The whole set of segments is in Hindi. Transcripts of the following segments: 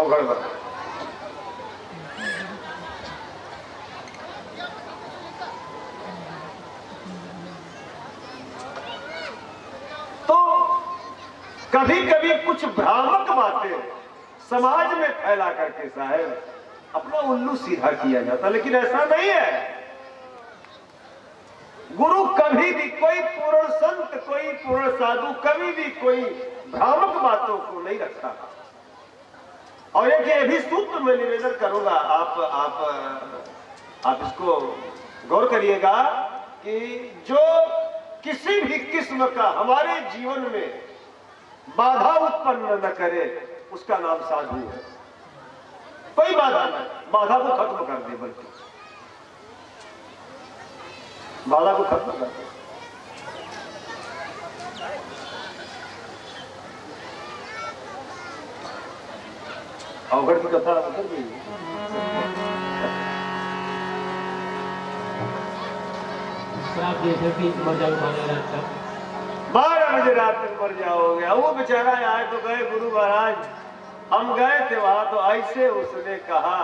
अवघड़ बना। तो कभी कभी कुछ भ्रामक बातें समाज में फैला करके साहब अपना उल्लू सीधा किया जाता, लेकिन ऐसा नहीं है। गुरु कभी भी, कोई पूर्ण संत, कोई पूर्ण साधु कभी भी कोई भ्रामक बातों को नहीं रखता। और एक ये भी सूत्र मैं निवेदन करूंगा, आप इसको गौर करिएगा कि जो किसी भी किस्म का हमारे जीवन में बाधा उत्पन्न न करे उसका नाम साधु है। कोई बाधा नहीं, बाधा को खत्म कर दे, बल्कि बाधा को खत्म कर दे। अवघड़ की कथा उतर गई। 12 बजे रात तक मर जाओगे। वो बेचारा आए तो गए गुरु महाराज, हम गए थे वहां, तो ऐसे उसने कहा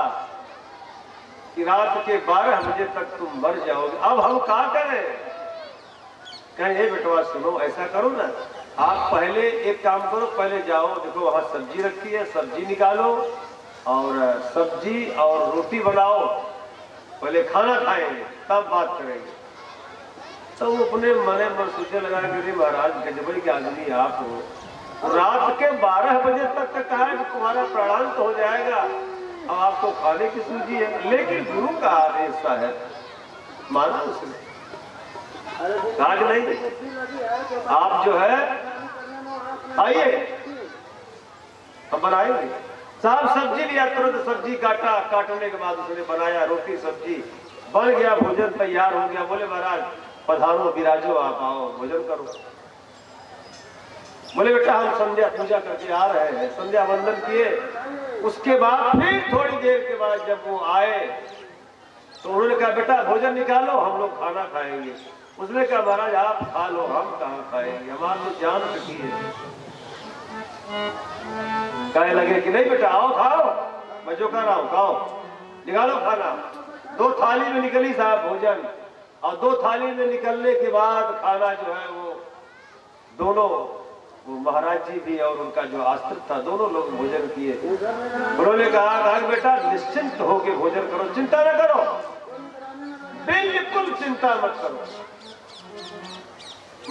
कि रात के 12 बजे तक तुम मर जाओगे। अब हम क्या करें? कहें हे बेटवा सुनो, ऐसा करो ना, आप पहले एक काम करो, पहले जाओ, देखो वहां सब्जी रखी है, सब्जी निकालो और सब्जी और रोटी बनाओ, पहले खाना खाएंगे तब बात करेंगे। तो वो अपने मने मन सोचने लगा कि महाराज गजबई के आदमी आप हो, रात के 12 बजे तक कहा कि तुम्हारा प्राणांत हो जाएगा, अब आपको खाने की सूझी है। लेकिन गुरु का आदेश है, माना उसने, कहा कि नहीं आप जो है आइए हम बनाएंगे। साहब सब्जी लिया, तुरंत सब्जी काटा, काटने के बाद उसने बनाया, रोटी सब्जी बन गया, भोजन तैयार हो गया। बोले महाराज पधारो, विराजो, आप आओ भोजन करो। बोले बेटा हम संध्या पूजा करके आ रहे हैं, संध्या वंदन किए। उसके बाद फिर थोड़ी देर के बाद जब वो आए तो उन्होंने कहा बेटा भोजन निकालो, हम लोग खाना खाएंगे। उसने कहा महाराज आप खा लो, हम कहाँ खाएंगे, हमारी तो जान रखी है। कहने लगे कि नहीं बेटा आओ खाओ, मैं जो कर रहा हूँ खाओ, निकालो खाना। 2 थाली में निकली साहब भोजन, और 2 थाली में निकलने के बाद खाना जो है वो दोनों, वो महाराज जी भी और उनका जो आश्रित था, दोनों लोग भोजन किए। उन्होंने कहा बेटा निश्चिंत होके भोजन करो, चिंता न करो, बिल्कुल चिंता मत करो,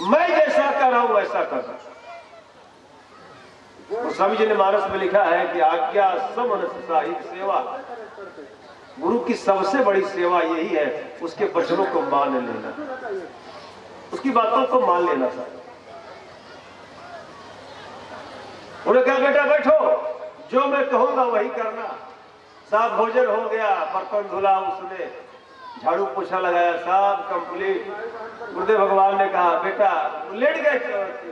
मैं जैसा कर रहा हूं वैसा कर। स्वामी जी ने मानस में लिखा है कि आज्ञा समन साहिब सेवा, गुरु की सबसे बड़ी सेवा यही है, उसके वचनों को मान लेना, उसकी बातों को मान लेना। साहब उन्हें कहा बेटा बैठो, जो मैं कहूंगा वही करना। साहब भोजन हो गया, बर्तन धुला, उसने झाड़ू पोछा लगाया, साहब कंप्लीट। गुरुदेव भगवान ने कहा बेटा, लेट गए,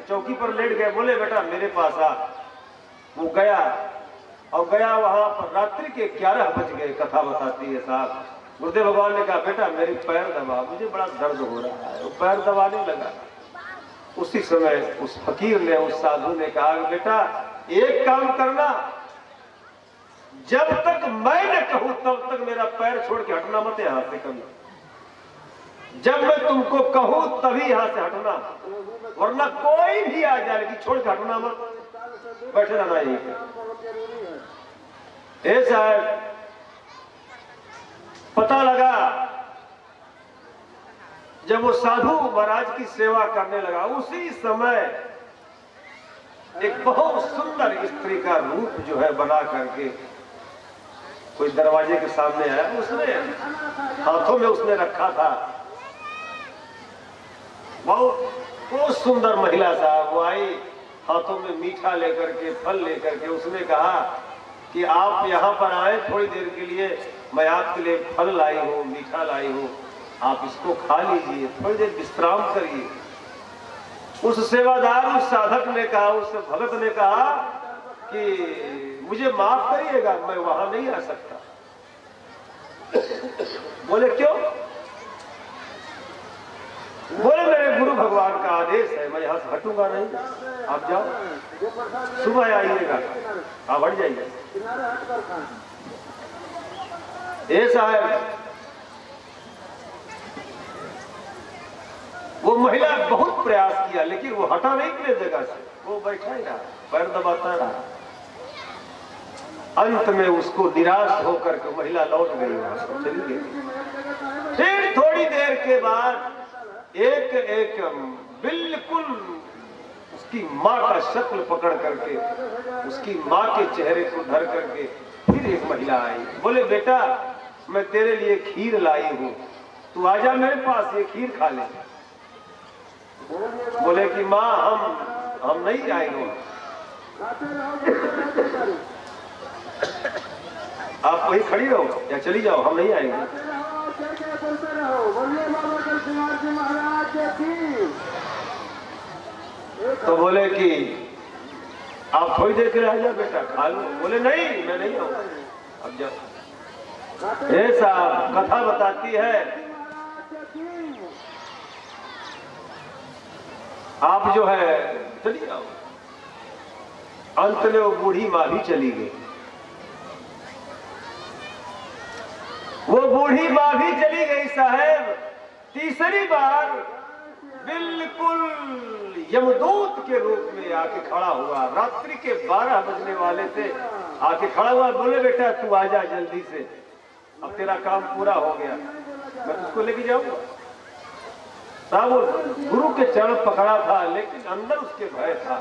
चौकी पर लेट गए। बोले बेटा मेरे पास आ। वो गया और गया वहां पर, रात्रि के 11 बज गए, कथा बताती है साहब। गुरुदेव भगवान ने कहा बेटा मेरे पैर दबा, मुझे बड़ा दर्द हो रहा है। वो पैर दबाने लगा। उसी समय उस फकीर ने, उस साधु ने कहा बेटा एक काम करना, जब तक मैं न कहूं तब तक मेरा पैर छोड़ के हटना मत यहां से कभी। जब मैं तुमको कहूं तभी यहां से हटना, वरना कोई भी आ जाए कि छोड़ के हटना मत, बैठे रहना यही। साहब पता लगा जब वो साधु महाराज की सेवा करने लगा, उसी समय एक बहुत सुंदर स्त्री का रूप जो है बना करके कोई दरवाजे के सामने आया। उसने हाथों में उसने रखा था, बहुत सुंदर महिला साहब। वो आई हाथों में मीठा लेकर के, फल लेकर के। उसने कहा कि आप यहाँ पर आए थोड़ी देर के लिए, मैं आपके लिए फल लाई हूँ, मीठा लाई हूँ, आप इसको खा लीजिए, थोड़ी देर विश्राम करिए। उस सेवादार, उस साधक ने कहा, उस भगत ने कहा कि मुझे माफ करिएगा, मैं वहां नहीं आ सकता। बोले क्यों? बोले मेरे गुरु भगवान का आदेश है, मैं यहां से हटूंगा नहीं, आप जाओ। सुबह आइएगा, आप हट जाइए। ए साहब, वो महिला बहुत प्रयास किया लेकिन वो हटा नहीं अपने जगह से, वो बैठा ही रहा, पैर दबाता रहा। अंत में उसको निराश होकर के महिला लौट गई, वहां से चली गई। फिर थोड़ी देर के बाद एक एक बिल्कुल उसकी माँ का शक्ल पकड़ करके, उसकी माँ के चेहरे को धर करके फिर एक महिला आई। बोले बेटा, मैं तेरे लिए खीर लाई हूँ, तू आजा मेरे पास, ये खीर खा ले। बोले कि माँ हम नहीं आएंगे, आप वहीं खड़ी रहो या चली जाओ, हम नहीं आएंगे। तो बोले कि आप थोड़ी देर के लिए आ जाओ बेटा, खा लो। बोले नहीं, मैं नहीं आऊंगा, अब जाओ। ऐसा कथा बताती है आप जो है चली जाओ। अंत में वो बूढ़ी माँ भी चली गई, वो बूढ़ी माँ भी चली गई साहब। तीसरी बार बिल्कुल यमदूत के रूप में आके खड़ा हुआ, रात्रि के 12 बजने वाले थे, आके खड़ा हुआ। बोले बेटा तू आजा जल्दी से, अब तेरा काम पूरा हो गया, मैं तुझको लेके जाऊंगा। साहब गुरु के चरण पकड़ा था लेकिन अंदर उसके भय था,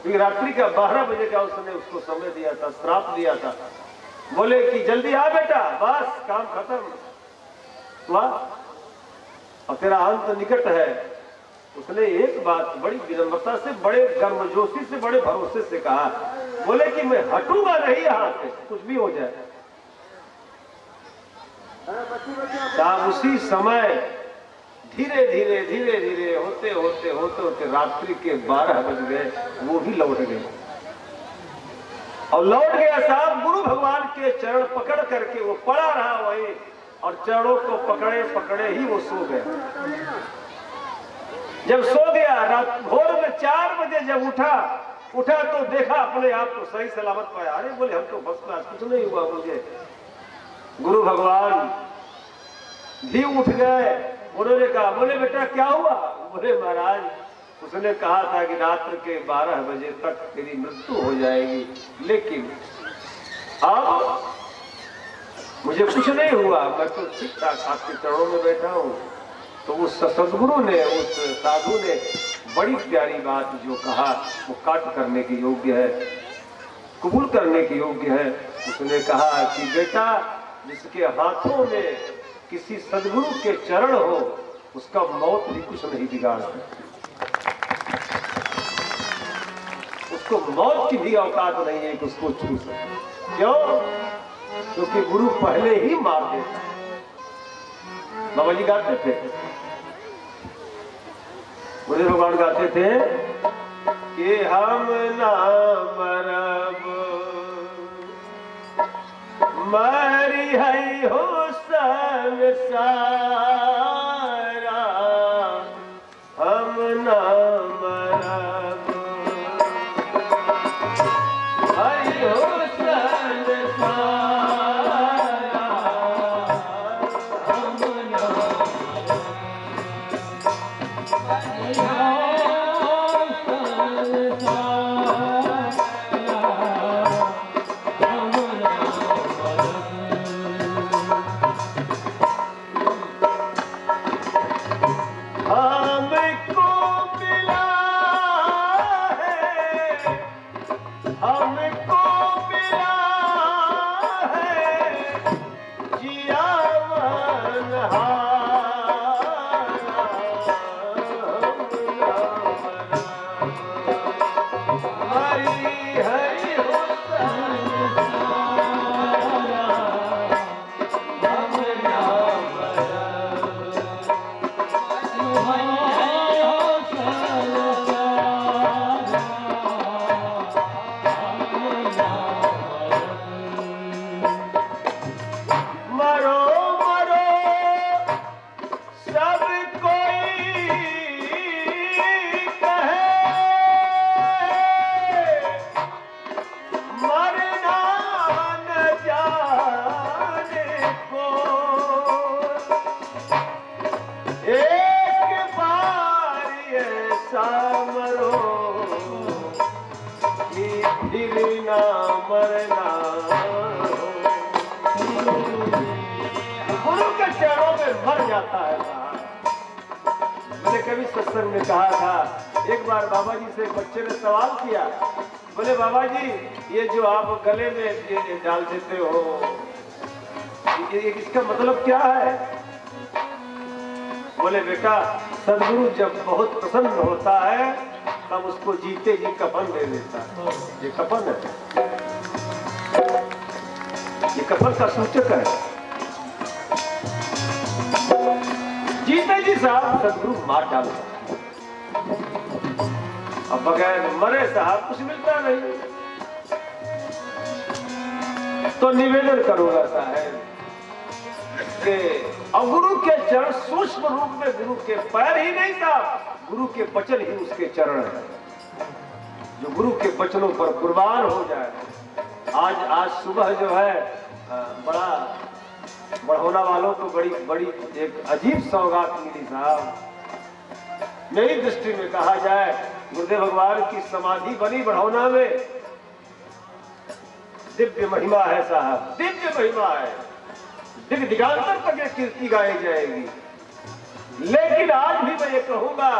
क्योंकि रात्रि का 12 बजे का उसने उसको समय दिया था, श्राप दिया था। बोले कि जल्दी आ बेटा, बस काम खत्म हुआ, और तेरा अंत निकट है। उसने एक बात बड़ी विनम्रता से, बड़े गर्मजोशी से, बड़े भरोसे से कहा। बोले कि मैं हटूंगा नहीं यहाँ से, कुछ भी हो जाए। साहब उसी समय धीरे धीरे धीरे धीरे होते होते होते होते रात्रि के 12 बज गए, वो भी लौट गए। और लौट गया साहब, गुरु भगवान के चरण पकड़ करके वो पड़ा रहा वहीं, और चरणों को पकड़े पकड़े ही वो सो गया। जब सो गया, रात भोर में 4 बजे जब उठा तो देखा अपने आप को सही सलामत पाया। अरे बोले हम तो बस क्लास, कुछ नहीं हुआ मुझे। गुरु भगवान भी उठ गए, उन्होंने कहा, बोले बेटा क्या हुआ? बोले महाराज उसने कहा था कि रात्र के 12 बजे तक तेरी मृत्यु हो जाएगी, लेकिन अब मुझे कुछ नहीं हुआ, मैं तो ठीक ठाक आपके चरणों में बैठा हूँ। तो उस सदगुरु ने, उस साधु ने बड़ी प्यारी बात जो कहा वो काट करने के योग्य है, कबूल करने के योग्य है। उसने कहा कि बेटा जिसके हाथों में किसी सदगुरु के चरण हो, उसका मौत भी कुछ नहीं बिगाड़ सकती, उसको मौत की भी औकात नहीं है कि उसको छू सके। क्यों? क्योंकि गुरु पहले ही मार देता। बाबा जी गाते थे, मुझे भगवान गाते थे कि हम ना मरब मरी है हो संसारा, हम ना मरब हरि हो संसारा, हम ना हमको मिला ना मरना गुरु के चरणों में मर जाता है साहब। मैंने कभी सत्संग में कहा था, एक बार बाबा जी से बच्चे ने सवाल किया, बोले बाबा जी ये जो आप गले में ये डाल देते हो इसका मतलब क्या है? बोले बेटा सदगुरु जब बहुत प्रसन्न होता है तब उसको जीते जी कफन दे देता है। ये कफन है, ये कफन का सूचक है। जीते जी साहब सदगुरु मार डालता, अब बगैर मरे साहब कुछ मिलता नहीं। तो निवेदन करूंगा साहब कि गुरु के चरण सूक्ष्म रूप में गुरु के पैर ही नहीं साहब, गुरु के वचन ही उसके चरण है। जो गुरु के वचनों पर कुर्बान हो जाए। आज सुबह जो है बड़ा बढ़ोना वालों को बड़ी एक अजीब सौगात मिली साहब। मेरी दृष्टि में कहा जाए गुरुदेव भगवान की समाधि बनी बढ़ौना में, दिव्य महिमा है साहब, दिव्य महिमा है, दिव्य दिगांतर तक ये कीर्ति गाई जाएगी। लेकिन आज भी मैं ये कहूंगा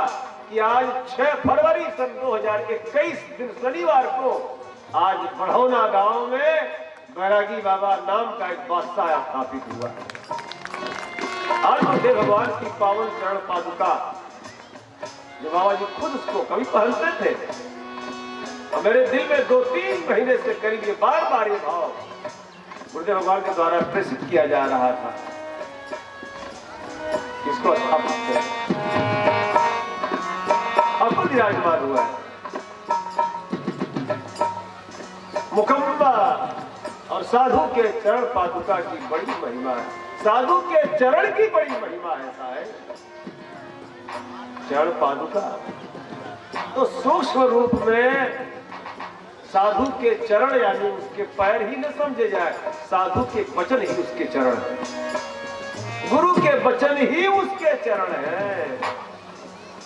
कि आज 6 फरवरी सन 2021 दिन शनिवार को आज बढ़ौना गांव में बैरागी बाबा नाम का एक बादशाह स्थापित हुआ। आज गुरुदेव भगवान की पावन चरण पादुका जो बाबा जी खुद उसको कभी पहनते थे, और मेरे दिल में 2-3 महीने से करीब ये बार ये भाव गुरुदेव भगवान के द्वारा प्रेषित किया जा रहा था, इसको स्थापित कर अब विराजमान हुआ है। मुकम्मा और साधु के चरण पादुका की बड़ी महिमा है, साधु के चरण की बड़ी महिमा है साहब। चरण पादुका तो सूक्ष्म रूप में साधु के चरण यानी उसके पैर ही न समझे जाए, साधु के वचन ही उसके चरण है, गुरु के वचन ही उसके चरण है।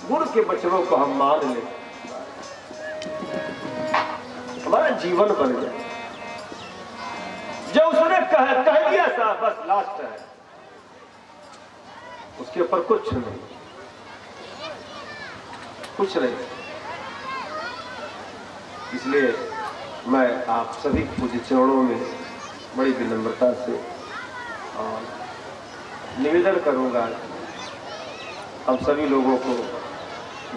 गुरु के वचनों को हम मान लें, हमारा जीवन बन जाए। जो उसने कह दिया सा बस लास्ट है, उसके ऊपर कुछ नहीं, कुछ नहीं। इसलिए मैं आप सभी पूज्य चरणों में बड़ी विनम्रता से और निवेदन करूंगा, हम सभी लोगों को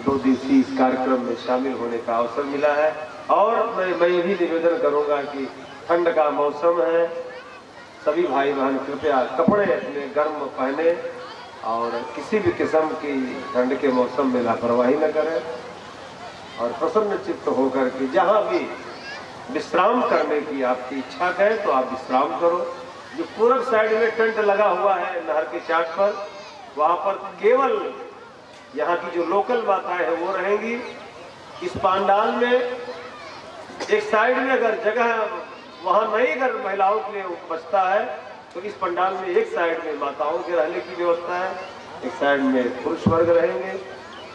2 दिवसीय इस कार्यक्रम में शामिल होने का अवसर मिला है। और मैं ये भी निवेदन करूंगा कि ठंड का मौसम है, सभी भाई बहन कृपया कपड़े अपने गर्म पहने और किसी भी किस्म की ठंड के मौसम में लापरवाही न करें, और प्रसन्न चित्त होकर के जहाँ भी विश्राम करने की आपकी इच्छा करें तो आप विश्राम करो। जो पूरब साइड में टेंट लगा हुआ है नहर के चाट पर, वहाँ पर केवल यहाँ की जो लोकल माताएं हैं वो रहेंगी। इस पांडाल में एक साइड में अगर जगह वहाँ नहीं अगर महिलाओं के लिए बचता है तो इस पंडाल में एक साइड में माताओं के रहने की व्यवस्था है, एक साइड में पुरुष वर्ग रहेंगे।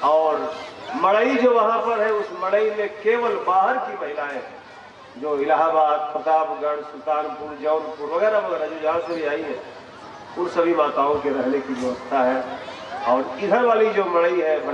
और मड़ई जो वहाँ पर है उस मड़ई में केवल बाहर की महिलाएं जो इलाहाबाद, प्रतापगढ़, सुल्तानपुर, जौनपुर वगैरह वगैरह जो जहाँ से भी आई है उन सभी माताओं के रहने की व्यवस्था है। और इधर वाली जो मड़ई है